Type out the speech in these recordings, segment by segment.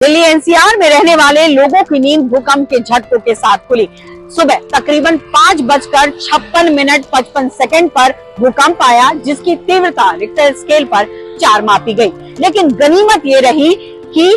Delhi NCR में रहने वाले लोगों की नींद भूकंप के झटकों के साथ खुली। सुबह तकरीबन 5:55 पर भूकंप आया, जिसकी तीव्रता रिक्टर स्केल पर 4 मापी गई। लेकिन गनीमत ये रही कि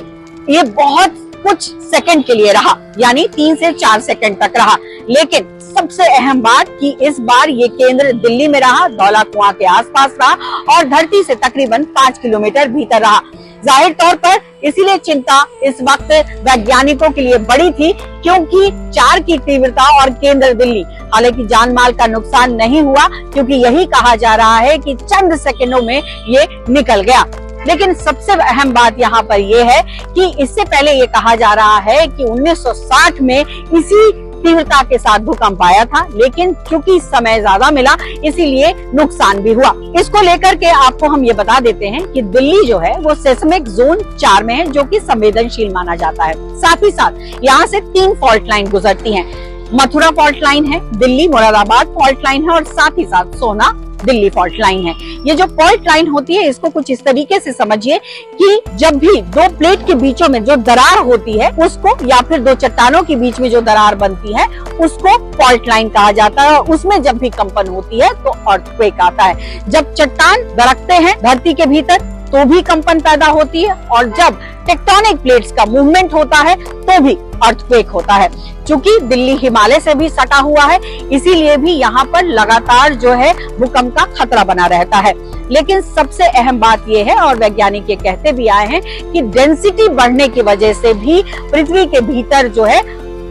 ये बहुत कुछ सेकंड के लिए रहा, यानी 3 से 4 सेकंड तक रहा। लेकिन सबसे अहम बात कि इस बार ये केंद्र दिल्ली में रहा, धौला कुआं के आसपास रहा और धरती से तकरीबन 5 किलोमीटर भीतर रहा। जाहिर तौर पर इसीलिए चिंता इस वक्त वैज्ञानिकों के लिए बड़ी थी, क्योंकि 4 की तीव्रता और केंद्र दिल्ली। हालांकि जान माल का नुकसान नहीं हुआ, क्योंकि यही कहा जा रहा है कि चंद सेकंडों में ये निकल गया। लेकिन सबसे अहम बात यहाँ पर यह है कि इससे पहले ये कहा जा रहा है कि 1960 में इसी तीव्रता के साथ भूकंप आया था, लेकिन चूंकि समय ज्यादा मिला इसीलिए नुकसान भी हुआ। इसको लेकर के आपको हम ये बता देते हैं कि दिल्ली जो है वो सेस्मिक जोन 4 में है, जो कि संवेदनशील माना जाता है। साथ ही साथ यहाँ से 3 फॉल्ट लाइन गुजरती हैं। मथुरा फॉल्ट लाइन है, दिल्ली मुरादाबाद फॉल्ट लाइन है और साथ ही साथ सोना दिल्ली फॉल्ट लाइन है। ये जो फॉल्ट लाइन होती है, इसको कुछ इस तरीके से समझिए कि जब भी 2 प्लेट के बीचों में जो दरार होती है उसको, या फिर 2 चट्टानों के बीच में जो दरार बनती है उसको फॉल्ट लाइन कहा जाता है। और उसमें जब भी कंपन होती है तो अर्थक्वेक आता है। जब चट्टान दरकते हैं धरती के भीतर तो भी कंपन पैदा होती है, और जब टेक्टोनिक प्लेट्स का मूवमेंट होता है तो भी अर्थक्वेक होता है। चूंकि दिल्ली हिमालय से भी सटा हुआ है, इसीलिए भी यहाँ पर लगातार जो है भूकंप का खतरा बना रहता है। लेकिन सबसे अहम बात यह है, और वैज्ञानिक ये कहते भी आए हैं, कि डेंसिटी बढ़ने की वजह से भी पृथ्वी के भीतर जो है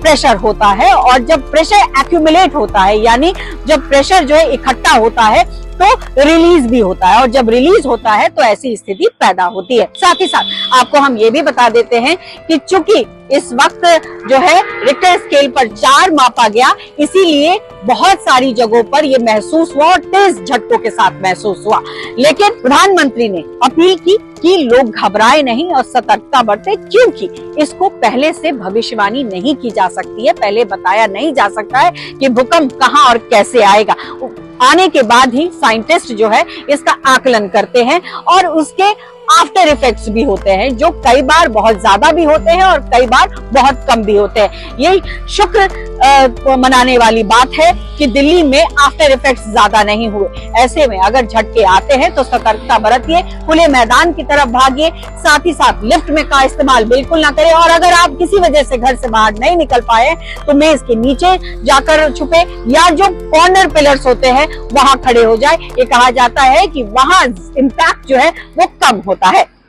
प्रेशर होता है, और जब प्रेशर एक्यूमुलेट होता है, यानी जब प्रेशर जो है इकट्ठा होता है तो रिलीज भी होता है, और जब रिलीज होता है तो ऐसी स्थिति पैदा होती है। साथ ही साथ आपको हम ये भी बता देते हैं कि चूंकि इस वक्त जो है रिक्टर स्केल पर 4 मापा गया, इसीलिए बहुत सारी जगहों पर ये महसूस हुआ और तेज झटकों के साथ महसूस हुआ। लेकिन प्रधानमंत्री ने अपील की कि लोग घबराए नहीं और सतर्कता बरते, क्योंकि इसको पहले से भविष्यवाणी नहीं की जा सकती है, पहले बताया नहीं जा सकता है कि भूकंप कहाँ और कैसे आएगा। आने के बाद ही साइंटिस्ट जो है इसका आकलन करते हैं, और उसके आफ्टर इफेक्ट्स भी होते हैं, जो कई बार बहुत ज्यादा भी होते हैं और कई बार बहुत कम भी होते हैं। यही शुक्र मनाने वाली बात है कि दिल्ली में आफ्टर इफेक्ट्स ज्यादा नहीं हुए। ऐसे में अगर झटके आते हैं तो सतर्कता बरतिए, खुले मैदान की तरफ भागिए, साथ ही साथ लिफ्ट में का इस्तेमाल बिल्कुल ना करें। और अगर आप किसी वजह से घर से बाहर नहीं निकल पाए तो मेज के नीचे जाकर छुपे, या जो कॉर्नर पिलर्स होते हैं वहां खड़े हो जाए। ये कहा जाता है कि वहां इम्पैक्ट जो है वो कम होता है।